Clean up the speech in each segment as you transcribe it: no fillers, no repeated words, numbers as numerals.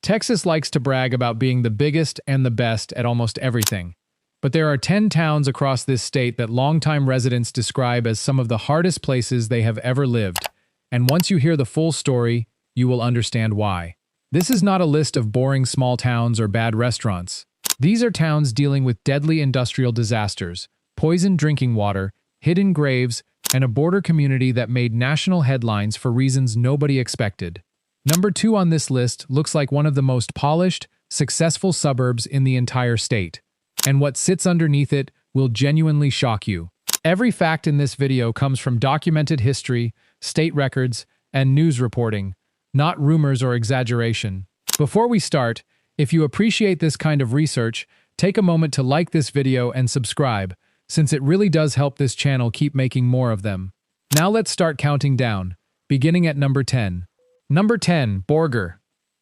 Texas likes to brag about being the biggest and the best at almost everything. But there are 10 towns across this state that longtime residents describe as some of the hardest places they have ever lived. And once you hear the full story, you will understand why. This is not a list of boring small towns or bad restaurants. These are towns dealing with deadly industrial disasters, poisoned drinking water, hidden graves, and a border community that made national headlines for reasons nobody expected. Number 2 on this list looks like one of the most polished, successful suburbs in the entire state. And what sits underneath it will genuinely shock you. Every fact in this video comes from documented history, state records, and news reporting, not rumors or exaggeration. Before we start, if you appreciate this kind of research, take a moment to like this video and subscribe, since it really does help this channel keep making more of them. Now let's start counting down, beginning at number 10. Number 10, Borger.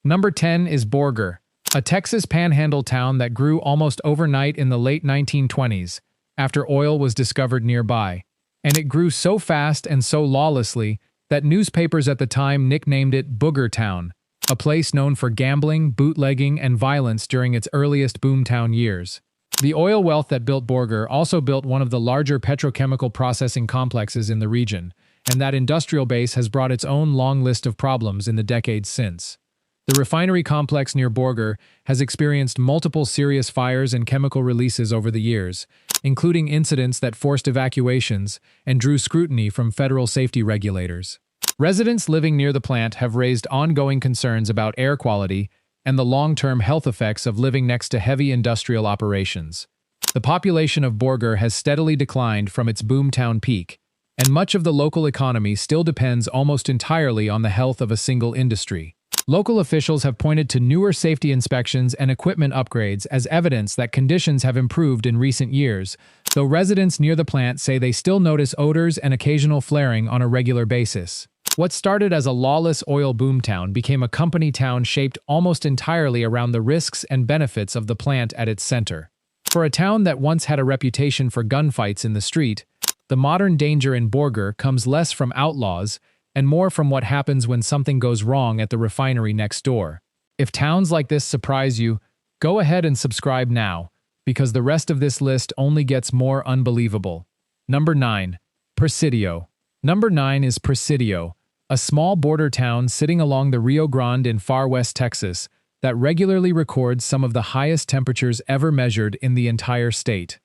Number 10 is Borger, a Texas panhandle town that grew almost overnight in the late 1920s, after oil was discovered nearby. And it grew so fast and so lawlessly that newspapers at the time nicknamed it Booger Town, a place known for gambling, bootlegging, and violence during its earliest boomtown years. The oil wealth that built Borger also built one of the larger petrochemical processing complexes in the region, and that industrial base has brought its own long list of problems in the decades since. The refinery complex near Borger has experienced multiple serious fires and chemical releases over the years, including incidents that forced evacuations and drew scrutiny from federal safety regulators. Residents living near the plant have raised ongoing concerns about air quality and the long-term health effects of living next to heavy industrial operations. The population of Borger has steadily declined from its boomtown peak, and much of the local economy still depends almost entirely on the health of a single industry. Local officials have pointed to newer safety inspections and equipment upgrades as evidence that conditions have improved in recent years, though residents near the plant say they still notice odors and occasional flaring on a regular basis. What started as a lawless oil boomtown became a company town shaped almost entirely around the risks and benefits of the plant at its center. For a town that once had a reputation for gunfights in the street, the modern danger in Borger comes less from outlaws and more from what happens when something goes wrong at the refinery next door. If towns like this surprise you, go ahead and subscribe now, because the rest of this list only gets more unbelievable. Number 9. Presidio. Number 9 is Presidio, a small border town sitting along the Rio Grande in far west Texas that regularly records some of the highest temperatures ever measured in the entire state.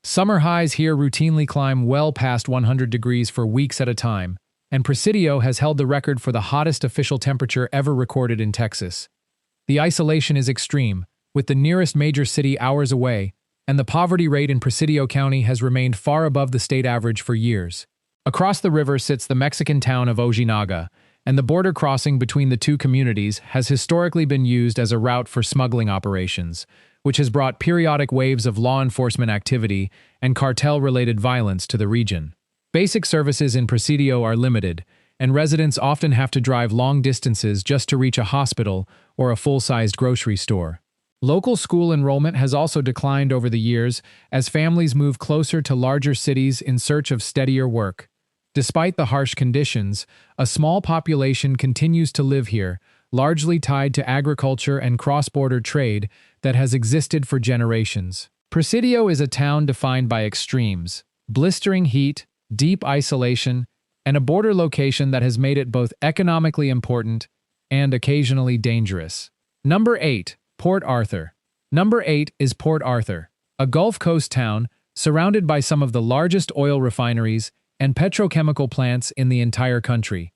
Summer highs here routinely climb well past 100 degrees for weeks at a time, and Presidio has held the record for the hottest official temperature ever recorded in Texas. The isolation is extreme, with the nearest major city hours away, and the poverty rate in Presidio County has remained far above the state average for years. Across the river sits the Mexican town of Ojinaga, and the border crossing between the two communities has historically been used as a route for smuggling operations, which has brought periodic waves of law enforcement activity and cartel-related violence to the region. Basic services in Presidio are limited, and residents often have to drive long distances just to reach a hospital or a full-sized grocery store. Local school enrollment has also declined over the years as families move closer to larger cities in search of steadier work. Despite the harsh conditions, a small population continues to live here, largely tied to agriculture and cross-border trade that has existed for generations. Presidio is a town defined by extremes: blistering heat, deep isolation, and a border location that has made it both economically important and occasionally dangerous. Number 8. Port Arthur. Number 8 is Port Arthur, a Gulf Coast town surrounded by some of the largest oil refineries and petrochemical plants in the entire country.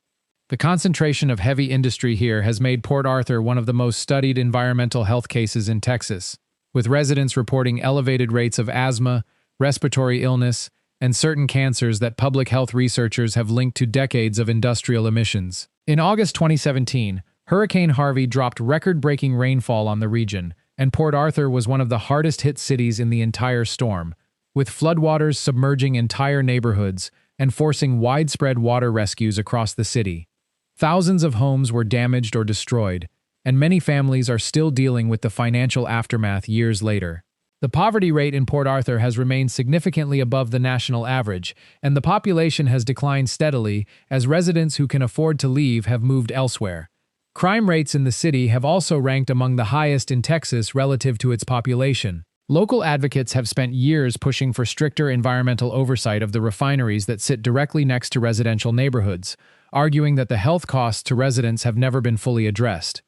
The concentration of heavy industry here has made Port Arthur one of the most studied environmental health cases in Texas, with residents reporting elevated rates of asthma, respiratory illness, and certain cancers that public health researchers have linked to decades of industrial emissions. In August 2017, Hurricane Harvey dropped record-breaking rainfall on the region, and Port Arthur was one of the hardest-hit cities in the entire storm, with floodwaters submerging entire neighborhoods and forcing widespread water rescues across the city. Thousands of homes were damaged or destroyed, and many families are still dealing with the financial aftermath years later. The poverty rate in Port Arthur has remained significantly above the national average, and the population has declined steadily as residents who can afford to leave have moved elsewhere. Crime rates in the city have also ranked among the highest in Texas relative to its population. Local advocates have spent years pushing for stricter environmental oversight of the refineries that sit directly next to residential neighborhoods, arguing that the health costs to residents have never been fully addressed.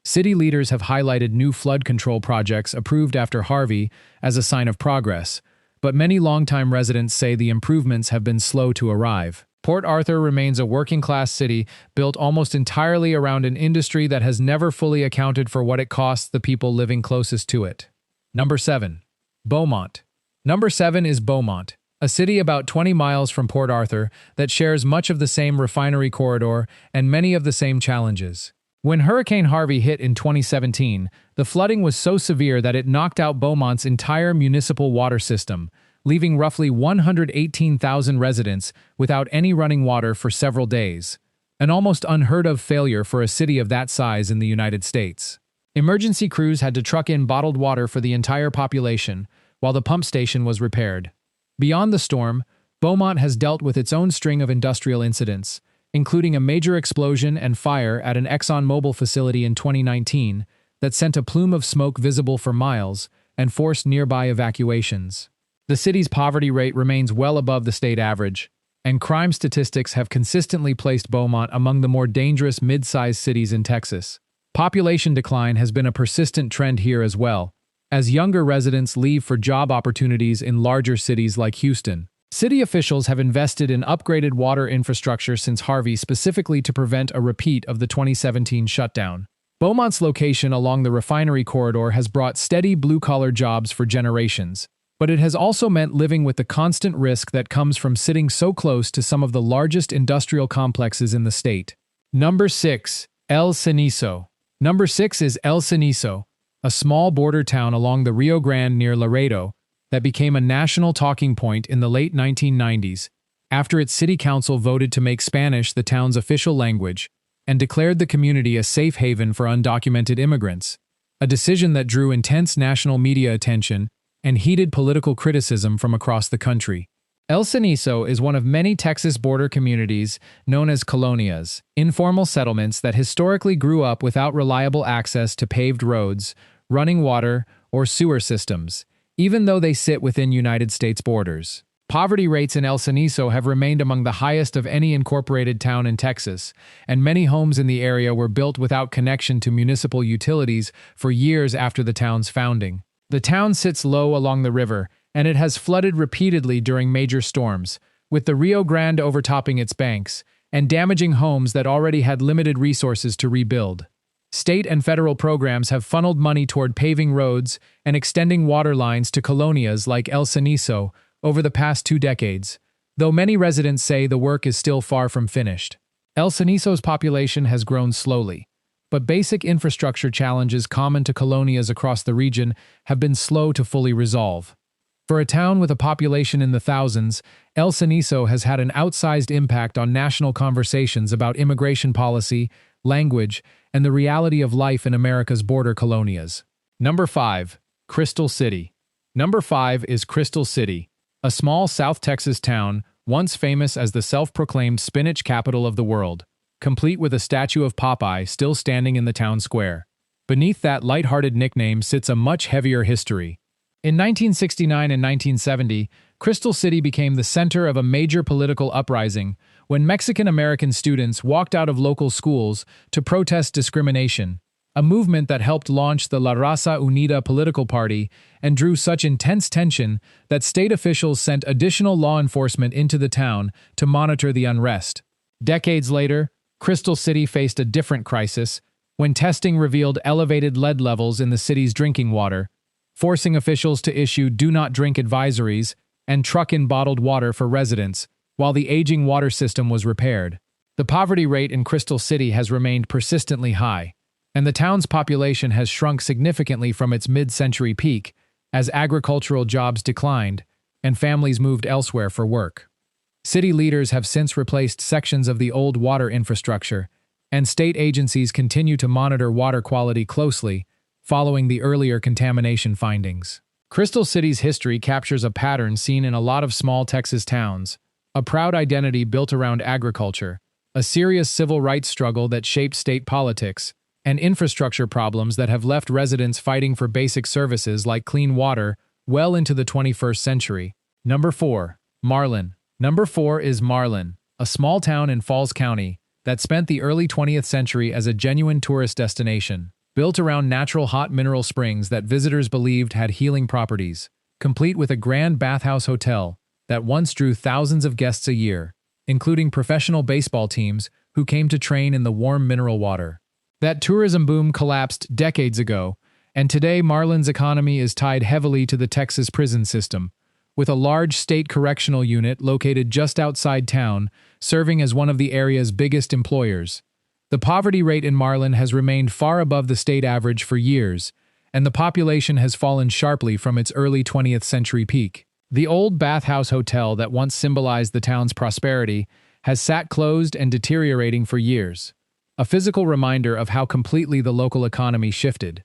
City leaders have highlighted new flood control projects approved after Harvey as a sign of progress, but many longtime residents say the improvements have been slow to arrive. Port Arthur remains a working-class city built almost entirely around an industry that has never fully accounted for what it costs the people living closest to it. Number 7. Beaumont. Number 7 is Beaumont, a city about 20 miles from Port Arthur that shares much of the same refinery corridor and many of the same challenges. When Hurricane Harvey hit in 2017, the flooding was so severe that it knocked out Beaumont's entire municipal water system, leaving roughly 118,000 residents without any running water for several days, an almost unheard-of failure for a city of that size in the United States. Emergency crews had to truck in bottled water for the entire population, while the pump station was repaired. Beyond the storm, Beaumont has dealt with its own string of industrial incidents, including a major explosion and fire at an ExxonMobil facility in 2019 that sent a plume of smoke visible for miles and forced nearby evacuations. The city's poverty rate remains well above the state average, and crime statistics have consistently placed Beaumont among the more dangerous mid-sized cities in Texas. Population decline has been a persistent trend here as well, as younger residents leave for job opportunities in larger cities like Houston. City officials have invested in upgraded water infrastructure since Harvey specifically to prevent a repeat of the 2017 shutdown. Beaumont's location along the refinery corridor has brought steady blue-collar jobs for generations, but it has also meant living with the constant risk that comes from sitting so close to some of the largest industrial complexes in the state. Number 6. El Cenizo. Number 6 is El Cenizo, a small border town along the Rio Grande near Laredo that became a national talking point in the late 1990s after its city council voted to make Spanish the town's official language and declared the community a safe haven for undocumented immigrants, a decision that drew intense national media attention and heated political criticism from across the country. El Cenizo is one of many Texas border communities known as colonias, informal settlements that historically grew up without reliable access to paved roads, running water, or sewer systems, even though they sit within United States borders. Poverty rates in El Cenizo have remained among the highest of any incorporated town in Texas, and many homes in the area were built without connection to municipal utilities for years after the town's founding. The town sits low along the river, and it has flooded repeatedly during major storms, with the Rio Grande overtopping its banks and damaging homes that already had limited resources to rebuild. State and federal programs have funneled money toward paving roads and extending water lines to colonias like El Cenizo over the past 2 decades, though many residents say the work is still far from finished. El Cenizo's population has grown slowly, but basic infrastructure challenges common to colonias across the region have been slow to fully resolve. For a town with a population in the thousands, El Cenizo has had an outsized impact on national conversations about immigration policy, language, and the reality of life in America's border colonias. Number 5. Crystal City. Number 5 is Crystal City, a small South Texas town once famous as the self-proclaimed spinach capital of the world, complete with a statue of Popeye still standing in the town square. Beneath that lighthearted nickname sits a much heavier history. In 1969 and 1970, Crystal City became the center of a major political uprising when Mexican-American students walked out of local schools to protest discrimination, a movement that helped launch the La Raza Unida political party and drew such intense tension that state officials sent additional law enforcement into the town to monitor the unrest. Decades later, Crystal City faced a different crisis when testing revealed elevated lead levels in the city's drinking water, forcing officials to issue do-not-drink advisories and truck in bottled water for residents while the aging water system was repaired. The poverty rate in Crystal City has remained persistently high, and the town's population has shrunk significantly from its mid-century peak as agricultural jobs declined and families moved elsewhere for work. City leaders have since replaced sections of the old water infrastructure, and state agencies continue to monitor water quality closely following the earlier contamination findings. Crystal City's history captures a pattern seen in a lot of small Texas towns, a proud identity built around agriculture, a serious civil rights struggle that shaped state politics, and infrastructure problems that have left residents fighting for basic services like clean water well into the 21st century. Number 4. Marlin. Number 4 is Marlin, a small town in Falls County that spent the early 20th century as a genuine tourist destination, built around natural hot mineral springs that visitors believed had healing properties, complete with a grand bathhouse hotel that once drew thousands of guests a year, including professional baseball teams who came to train in the warm mineral water. That tourism boom collapsed decades ago, and today Marlin's economy is tied heavily to the Texas prison system, with a large state correctional unit located just outside town, serving as one of the area's biggest employers. The poverty rate in Marlin has remained far above the state average for years, and the population has fallen sharply from its early 20th century peak. The old bathhouse hotel that once symbolized the town's prosperity has sat closed and deteriorating for years, a physical reminder of how completely the local economy shifted.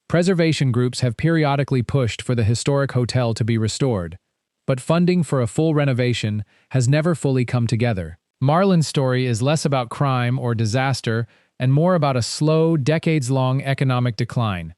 Preservation groups have periodically pushed for the historic hotel to be restored, but funding for a full renovation has never fully come together. Marlin's story is less about crime or disaster and more about a slow, decades-long economic decline,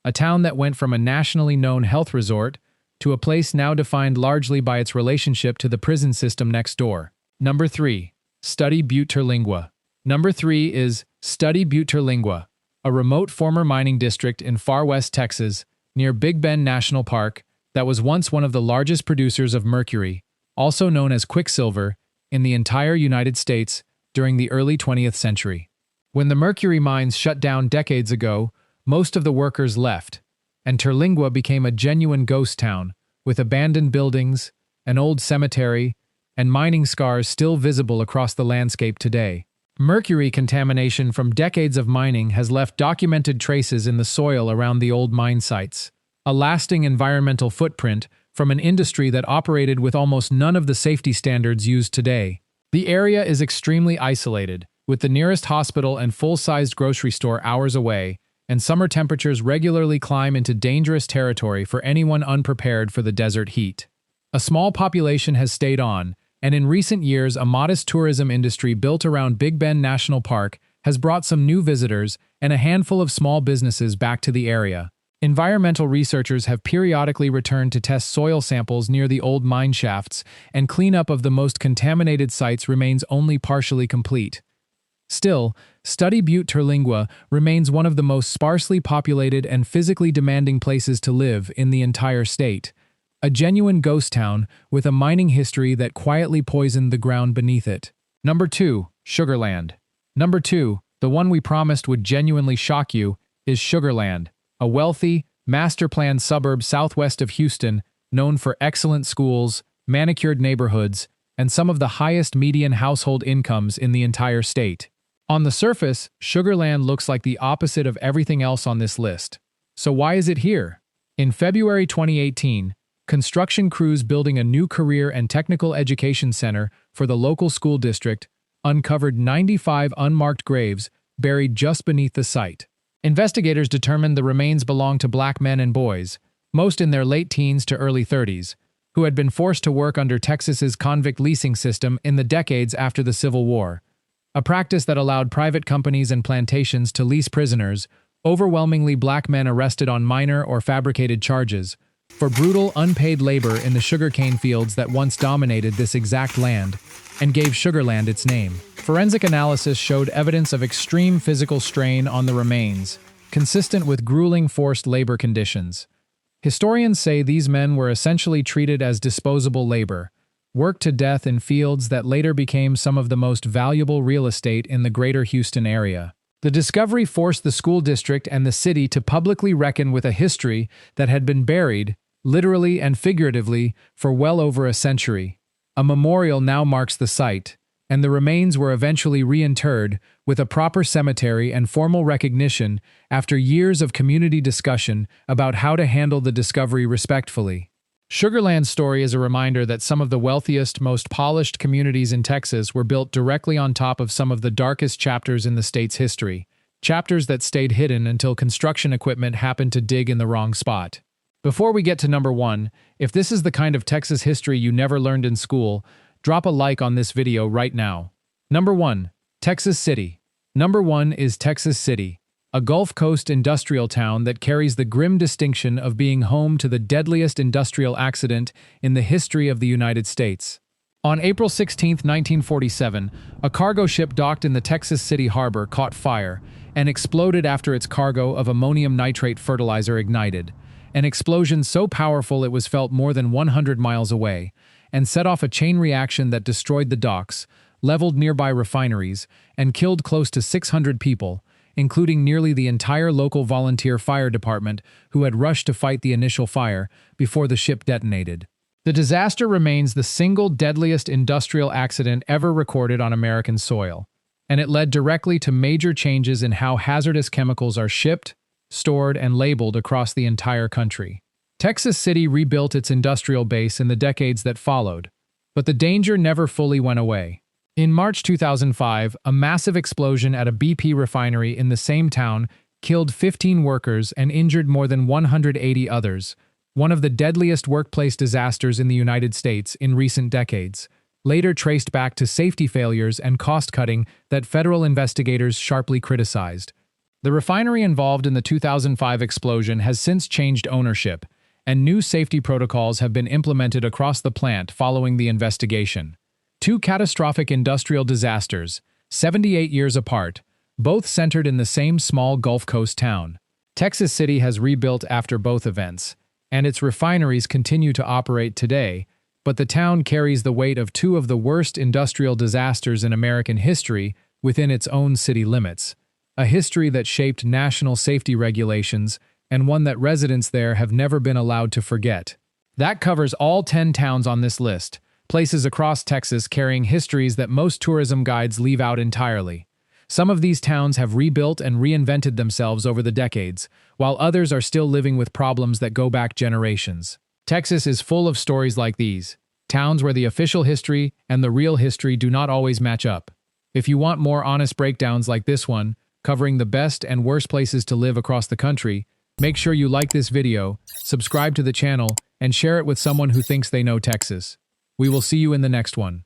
a town that went from a nationally known health resort to a place now defined largely by its relationship to the prison system next door. Number 3. Study Butte-Terlingua. Number 3 is Study Butte-Terlingua, a remote former mining district in far west Texas near Big Bend National Park that was once one of the largest producers of mercury, also known as quicksilver, in the entire United States during the early 20th century. When the mercury mines shut down decades ago, most of the workers left, and Terlingua became a genuine ghost town, with abandoned buildings, an old cemetery, and mining scars still visible across the landscape today. Mercury contamination from decades of mining has left documented traces in the soil around the old mine sites, a lasting environmental footprint from an industry that operated with almost none of the safety standards used today. The area is extremely isolated, with the nearest hospital and full-sized grocery store hours away, and summer temperatures regularly climb into dangerous territory for anyone unprepared for the desert heat. A small population has stayed on, and in recent years a modest tourism industry built around Big Bend National Park has brought some new visitors and a handful of small businesses back to the area. Environmental researchers have periodically returned to test soil samples near the old mine shafts, and cleanup of the most contaminated sites remains only partially complete. Still, Study Butte-Terlingua remains one of the most sparsely populated and physically demanding places to live in the entire state. A genuine ghost town with a mining history that quietly poisoned the ground beneath it. Number 2. Sugarland. Number 2, the one we promised would genuinely shock you, is Sugarland, a wealthy, master-planned suburb southwest of Houston known for excellent schools, manicured neighborhoods, and some of the highest median household incomes in the entire state. On the surface, Sugarland looks like the opposite of everything else on this list. So why is it here? In February 2018, construction crews building a new career and technical education center for the local school district uncovered 95 unmarked graves buried just beneath the site. Investigators determined the remains belonged to black men and boys, most in their late teens to early 30s, who had been forced to work under Texas's convict leasing system in the decades after the Civil War, a practice that allowed private companies and plantations to lease prisoners, overwhelmingly black men arrested on minor or fabricated charges, for brutal, unpaid labor in the sugarcane fields that once dominated this exact land, and gave Sugarland its name. Forensic analysis showed evidence of extreme physical strain on the remains, consistent with grueling forced labor conditions. Historians say these men were essentially treated as disposable labor, worked to death in fields that later became some of the most valuable real estate in the greater Houston area. The discovery forced the school district and the city to publicly reckon with a history that had been buried, literally and figuratively, for well over a century. A memorial now marks the site, and the remains were eventually reinterred with a proper cemetery and formal recognition after years of community discussion about how to handle the discovery respectfully. Sugarland's story is a reminder that some of the wealthiest, most polished communities in Texas were built directly on top of some of the darkest chapters in the state's history, chapters that stayed hidden until construction equipment happened to dig in the wrong spot. Before we get to number 1, if this is the kind of Texas history you never learned in school, drop a like on this video right now. Number 1. Texas City. Number 1 is Texas City, a Gulf Coast industrial town that carries the grim distinction of being home to the deadliest industrial accident in the history of the United States. On April 16, 1947, a cargo ship docked in the Texas City harbor caught fire and exploded after its cargo of ammonium nitrate fertilizer ignited, an explosion so powerful it was felt more than 100 miles away, and set off a chain reaction that destroyed the docks, leveled nearby refineries, and killed close to 600 people, including nearly the entire local volunteer fire department who had rushed to fight the initial fire before the ship detonated. The disaster remains the single deadliest industrial accident ever recorded on American soil, and it led directly to major changes in how hazardous chemicals are shipped, stored, and labeled across the entire country. Texas City rebuilt its industrial base in the decades that followed, but the danger never fully went away. In March 2005, a massive explosion at a BP refinery in the same town killed 15 workers and injured more than 180 others, one of the deadliest workplace disasters in the United States in recent decades, later traced back to safety failures and cost-cutting that federal investigators sharply criticized. The refinery involved in the 2005 explosion has since changed ownership, and new safety protocols have been implemented across the plant following the investigation. Two catastrophic industrial disasters, 78 years apart, both centered in the same small Gulf Coast town. Texas City has rebuilt after both events, and its refineries continue to operate today, but the town carries the weight of two of the worst industrial disasters in American history within its own city limits, a history that shaped national safety regulations and one that residents there have never been allowed to forget. That covers all 10 towns on this list, places across Texas carrying histories that most tourism guides leave out entirely. Some of these towns have rebuilt and reinvented themselves over the decades, while others are still living with problems that go back generations. Texas is full of stories like these, towns where the official history and the real history do not always match up. If you want more honest breakdowns like this one, covering the best and worst places to live across the country, make sure you like this video, subscribe to the channel, and share it with someone who thinks they know Texas. We will see you in the next one.